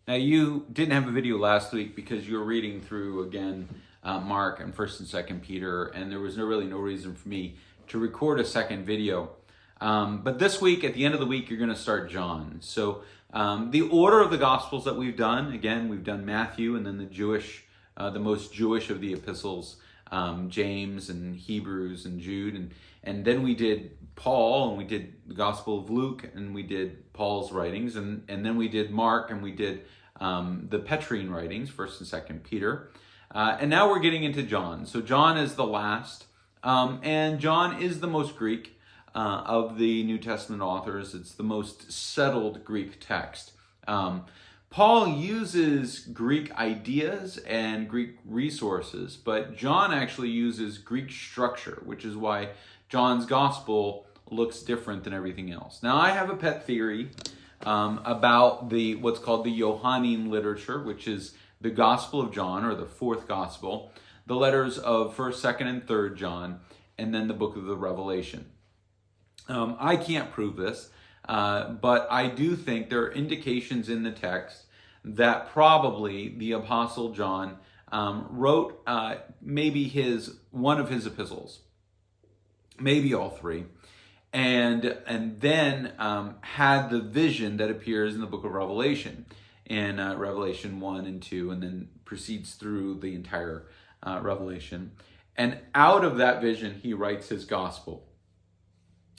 Now, you didn't have a video last week because you were reading through, again, Mark and 1st and 2nd Peter, and there was really no reason for me to record a second video. But this week, at the end of the week, you're going to start John. So the order of the Gospels that we've done, again, we've done Matthew and then the most Jewish of the epistles, James and Hebrews and Jude, and then we did Paul, and we did the Gospel of Luke, and we did Paul's writings, and then we did Mark, and we did the Petrine writings, 1st and 2nd Peter, and now we're getting into John. So John is the last, and John is the most Greek of the New Testament authors. It's the most settled Greek text. Paul uses Greek ideas and Greek resources, but John actually uses Greek structure, which is why John's gospel looks different than everything else. Now, I have a pet theory about what's called the Johannine literature, which is the Gospel of John, or the fourth gospel, the letters of 1st, 2nd, and 3rd John, and then the book of the Revelation. I can't prove this, but I do think there are indications in the text that probably the Apostle John wrote maybe one of his epistles, maybe all three, and then had the vision that appears in the book of Revelation, in Revelation 1 and 2, and then proceeds through the entire Revelation. And out of that vision, he writes his gospel.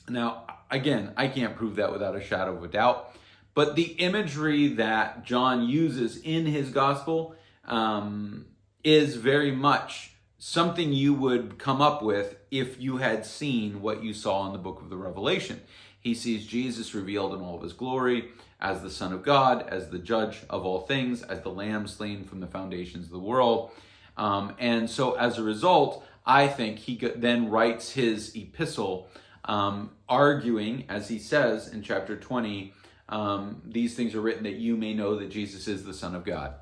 Now, again, I can't prove that without a shadow of a doubt, but the imagery that John uses in his gospel is very much something you would come up with if you had seen what you saw in the book of the Revelation. He sees Jesus revealed in all of his glory as the Son of God, as the judge of all things, as the Lamb slain from the foundations of the world. And so as a result, I think he then writes his epistle arguing, as he says in chapter 20, these things are written that you may know that Jesus is the Son of God.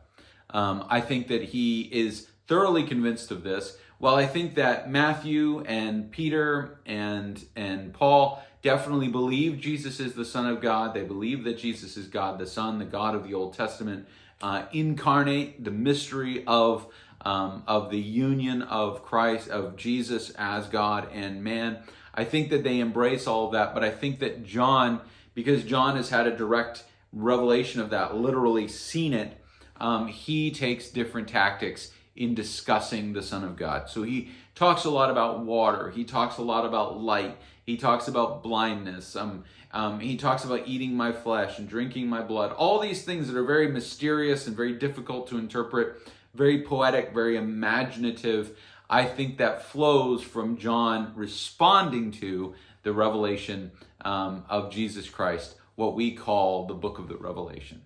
I think that he is thoroughly convinced of this. While I think that Matthew and Peter and Paul definitely believe Jesus is the Son of God, they believe that Jesus is God the Son, the God of the Old Testament, incarnate, the mystery of the union of Christ, of Jesus as God and man. I think that they embrace all of that, but I think that John, because John has had a direct revelation of that, literally seen it, he takes different tactics in discussing the Son of God. So he talks a lot about water. He talks a lot about light. He talks about blindness. He talks about eating my flesh and drinking my blood. All these things that are very mysterious and very difficult to interpret, very poetic, very imaginative. I think that flows from John responding to the revelation of Jesus Christ, what we call the book of the Revelation.